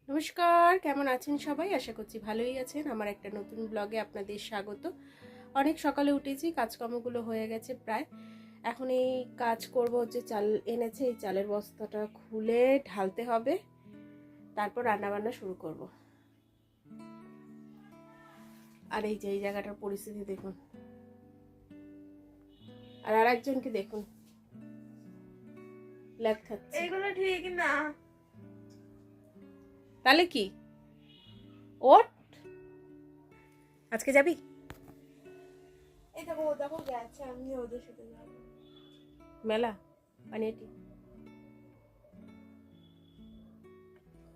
নমস্কার, কেমন আছেন সবাই? আশা করছি ভালোই আছেন। আমার একটা নতুন ব্লগে আপনাদের স্বাগত। অনেক সকালে উঠেছি, কাজকর্মগুলো হয়ে গেছে প্রায়। এখন এই কাজ করব, হচ্ছে চাল এনেছে, এই চালের বস্তাটা খুলে ঢালতে হবে, তারপর রান্নাবান্না শুরু করব। আর এই যে এই জায়গাটার পরিস্থিতি দেখুন, আর একজনকে দেখুন ল্যাদ খাচ্ছে। এগুলো ঠিক না। তাহলে কি ওঠ, আজকে যাবি? এই দেখো ও দেখো গেছে, আমি ওদের সাথে যাবো মেলা পানিয়াটি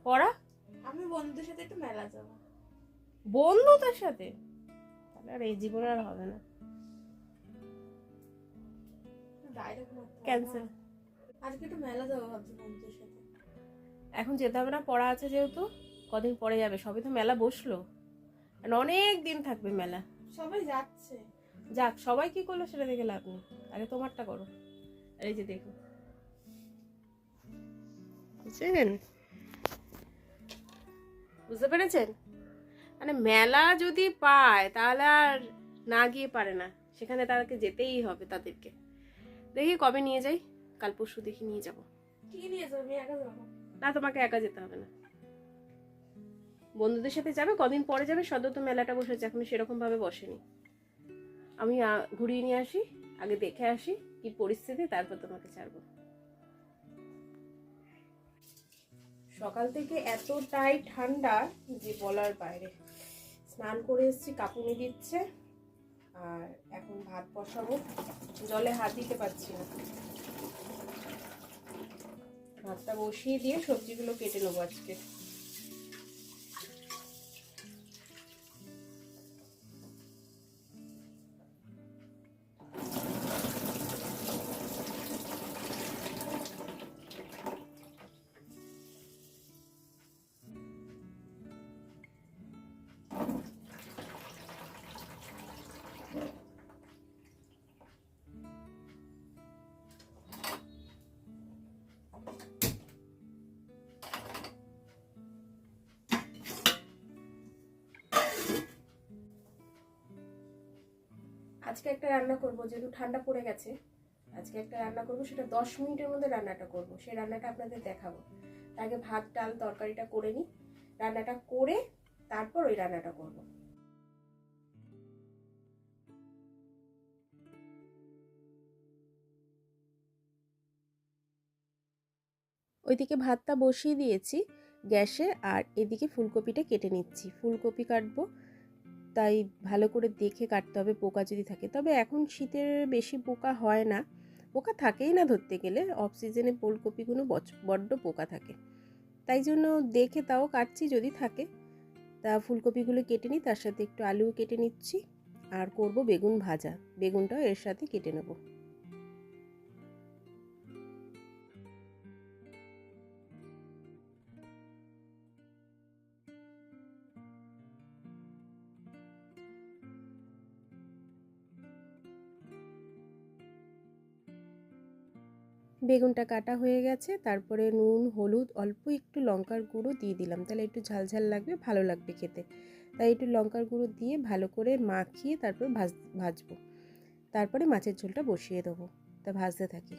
পড়া, আমি বন্ধুদের সাথে একটু মেলা যাবো। বন্ধুদের সাথে? তাহলে আর এই জীবনে আর হবে না, ডাইরেক্ট মারতে ক্যান্সেল। আজকে একটু মেলা যাবো ভাবছি বন্ধুদের সাথে। এখন যেতে হবে না, পড়া আছে যেহেতু। কদিন পরে যাবে, সবই তো মেলা বসলো, অনেক দিন থাকবে মেলা। সবাই যাচ্ছে। যাক, সবাই কি করলো সেটা দেখে লাভ নেই, আগে তোমারটা করো। আর এই যে দেখো, বুঝছেন? বুঝতে পেরেছেন? মানে মেলা যদি পায় তাহলে আর না গিয়ে পারে না, সেখানে তাদেরকে যেতেই হবে তাদেরকে। দেখি কবে নিয়ে যাই, কাল পরশু দেখি নিয়ে যাব। কি নিয়ে যাবো? আমি একা যাবো। না, তোমাকে একা যেতে হবে না, বন্ধুদের সাথে যাবে, কদিন পরে যাবে। সদ্য তো মেলাটা বসেছে, এখন সেরকম ভাবে বসেনি। আমি ঘুরিয়ে নিয়ে আসি, আগে দেখে আসি কি পরিস্থিতি, তারপর তোমাকে ছাড়বো। সকাল থেকে এতটাই ঠান্ডা যে বলার বাইরে। স্নান করে এসেছি, কাঁপুনি দিচ্ছে, আর এখন ভাত বসাবো। জলে হাত দিতে পারছি না, ভাতটা বসিয়ে দিয়ে সবজিগুলো কেটে নেবো আজকে। আজকে একটা রান্না করব, যেহেতু ঠান্ডা পড়ে গেছে। আজকে একটা রান্না করব, সেটা 10 মিনিটের মধ্যে রান্নাটা করব। সেই রান্নাটা আপনাদের দেখাবো। তার আগে ভাত ডাল তরকারিটা করে নিই, রান্নাটা করে তারপর ওই রান্নাটা করব। ওইদিকে ভাতটা বসিয়ে দিয়েছি গ্যাসে, আর এদিকে ফুলকপিটা কেটে নিচ্ছি। ফুলকপি কাটবো, তাই ভালো করে দেখে কাটতে হবে, পোকা যদি থাকে। তবে এখন শীতের বেশি পোকা হয় না, পোকা থাকেই না ধরতে গেলে। অফ সিজনে ফুলকপিগুলো বড্ড পোকা থাকে, তাই জন্য দেখে তাও কাটছি যদি থাকে। তা ফুলকপিগুলো কেটে নিই, তার সাথে একটু আলুও কেটে নিচ্ছি, আর করব বেগুন ভাজা। বেগুনটাও এর সাথে কেটে নেব। বেগুনটা কাটা হয়ে গেছে, তারপরে নুন হলুদ অল্প একটু লঙ্কার গুঁড়ো দিয়ে দিলাম, তাহলে একটু ঝাল ঝাল লাগবে, ভালো লাগবে খেতে। তাই একটু লঙ্কার গুঁড়ো দিয়ে ভালো করে মাখিয়ে তারপর ভাজবো। তারপরে মাছের ঝোলটা বসিয়ে দেবো, তা ভাজতে থাকি।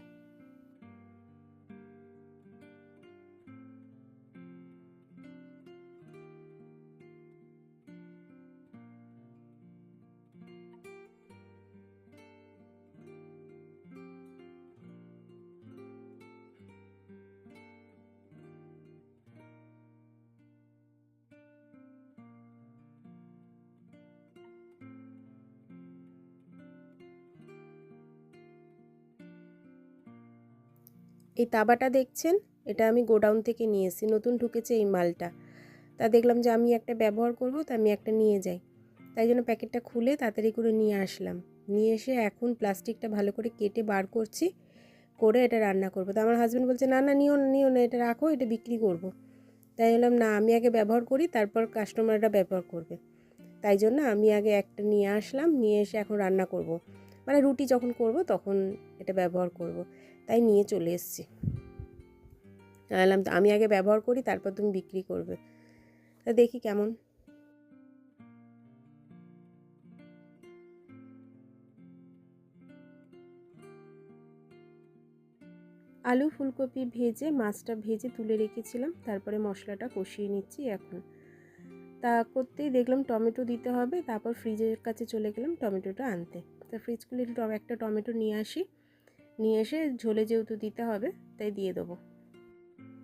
এই তাবাটা দেখছেন, এটা আমি গোডাউন থেকে নিয়ে এসেছি, নতুন ঢুকেছে এই মালটা। তা দেখলাম যে আমি একটা ব্যবহার করব, তা আমি একটা নিয়ে যাই। তাই জন্য প্যাকেটটা খুলে তাড়াতাড়ি করে নিয়ে আসলাম। নিয়ে এসে এখন প্লাস্টিকটা ভালো করে কেটে বার করছি, করে এটা রান্না করবো। তো আমার হাজব্যান্ড বলছে, না না নিও না নিও না, এটা রাখো, এটা বিক্রি করব। তাই বললাম না, আমি আগে ব্যবহার করি, তারপর কাস্টমাররা ব্যবহার করবে। তাই জন্য আমি আগে একটা নিয়ে আসলাম, নিয়ে এসে এখন রান্না করব। মানে রুটি যখন করব তখন এটা ব্যবহার করব, তাই নিয়ে চলে এসেছি। বললাম আমি আগে ব্যবহার করি, তারপর তুমি বিক্রি করবে। তা দেখি কেমন। আলু ফুলকপি ভেজে মাছটা ভেজে তুলে রেখেছিলাম, তারপরে মশলাটা কষিয়ে নিচ্ছি এখন। তা করতেই দেখলাম টমেটো দিতে হবে, তারপর ফ্রিজের কাছে চলে গেলাম টমেটোটা আনতে। তা ফ্রিজ খুলে একটা টমেটো নিয়ে আসি, নিয়ে এসে ঝোলে যেহেতু দিতে হবে তাই দিয়ে দেবো।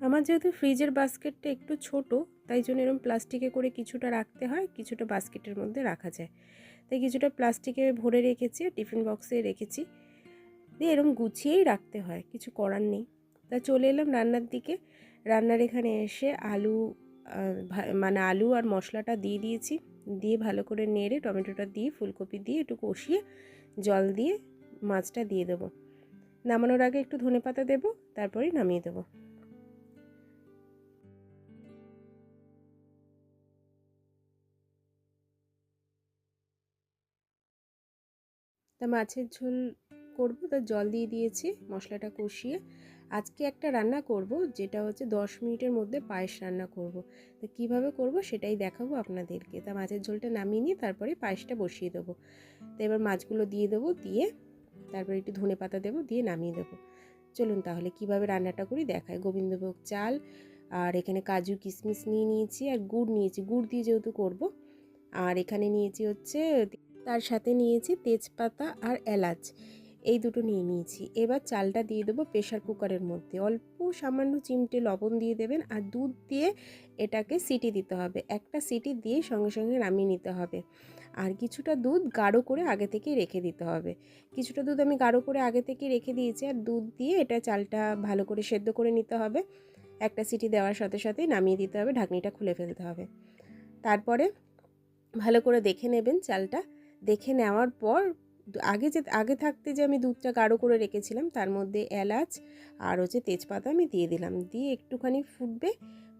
আমার যেহেতু ফ্রিজের বাস্কেটটা একটু ছোট, তাই জন্য এরকম প্লাস্টিকে করে কিছুটা রাখতে হয়, কিছুটা বাস্কেটের মধ্যে রাখা যায়। তাই কিছুটা প্লাস্টিকে ভরে রেখেছি, টিফিন বক্সে রেখেছি, দিয়ে এরকম গুছিয়েই রাখতে হয়, কিছু করার নেই। তা চলে এলাম রান্নার দিকে। রান্নার এখানে এসে মানে আলু আর মশলাটা দিয়ে দিয়েছি, দিয়ে ভালো করে নেড়ে টমেটোটা দিয়ে ফুলকপি দিয়ে একটু কষিয়ে জল দিয়ে মাছটা দিয়ে দেবো। নামানোর আগে একটু ধনেপাতা দেবো, তারপরেই নামিয়ে দেবো। তা মাছের ঝোল করব, তা জল দিয়ে দিয়েছি, মশলাটা কষিয়ে আজকে একটা রান্না করব, যেটা হচ্ছে 10 মিনিটের মধ্যে পায়েস রান্না করব। তো কীভাবে করব সেটাই দেখাবো আপনাদেরকে। তা মাছের ঝোলটা নামিয়ে নিয়ে তারপরে পায়েসটা বসিয়ে দেবো। তো এবার মাছগুলো দিয়ে দেবো, দিয়ে তারপরে একটু ধনেপাতা দেবো, দিয়ে নামিয়ে দেবো। চলুন তাহলে কিভাবে রান্নাটা করি দেখাই। গোবিন্দভোগ চাল আর এখানে কাজু কিশমিশ নিয়ে নিয়েছি, আর গুড় নিয়েছি, গুড় দিয়ে যেহেতু করব। আর এখানে নিয়েছি হচ্ছে, তার সাথে নিয়েছি তেজপাতা আর এলাচ, এই দুটো নিয়ে নিয়েছি। এবার চালটা দিয়ে দেবো প্রেশার কুকারের মধ্যে, অল্প সামান্য চিমটে লবণ দিয়ে দেবেন, আর দুধ দিয়ে এটাকে সিটি দিতে হবে। একটা সিটি দিয়ে সঙ্গে সঙ্গে নামিয়ে নিতে হবে। আর কিছুটা দুধ গাঢ় করে আগে থেকে রেখে দিতে হবে। কিছুটা দুধ আমি গাঢ় করে আগে থেকে রেখে দিয়েছি, আর দুধ দিয়ে এটা চালটা ভালো করে সেদ্ধ করে নিতে হবে। একটা সিটি দেওয়ার সাথে সাথেই নামিয়ে দিতে হবে, ঢাকনিটা খুলে ফেলতে হবে। তারপরে ভালো করে দেখে নেবেন চালটা। দেখে নেওয়ার পর আগে থাকতে যে আমি দুধটা গাঢ় করে রেখেছিলাম, তার মধ্যে এলাচ আর হচ্ছে তেজপাতা আমি দিয়ে দিলাম, দিয়ে একটুখানি ফুটবে,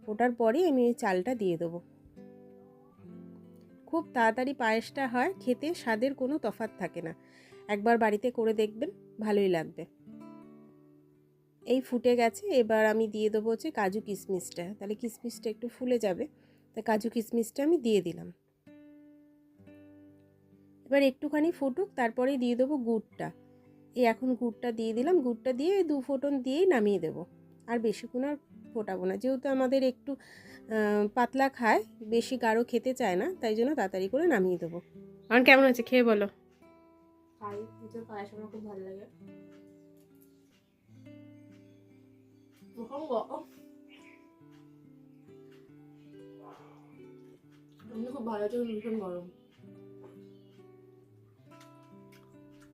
ফোটার পরেই আমি ওই চালটা দিয়ে দেবো। খুব তাড়াতাড়ি পায়েসটা হয়, খেতে স্বাদের কোনো তফাৎ থাকে না। একবার বাড়িতে করে দেখবেন, ভালোই লাগবে। এই ফুটে গেছে, এবার আমি দিয়ে দেবো হচ্ছে কাজু কিশমিশটা, তাহলে কিশমিশটা একটু ফুলে যাবে। তা কাজু কিশমিশটা আমি দিয়ে দিলাম। এবার একটুখানি ফুটুক, তারপরেই দিয়ে দেবো গুড়টা। এখন গুড়টা দিয়ে দিলাম, গুড়টা দিয়ে 2 ফোঁটন দিয়েই নামিয়ে দেবো। আর বেশিক্ষণ আর ফোটাবো না, যেহেতু আমাদের একটু পাতলা খায়, বেশি গাঢ় খেতে চায় না, তাই জন্য তাড়াতাড়ি করে নামিয়ে দেবো। আর কেমন আছে খেয়ে বলো। খাই, দুধের পায়েস আমার খুব ভালো লাগে। খুব ভালো, ভীষণ গরম।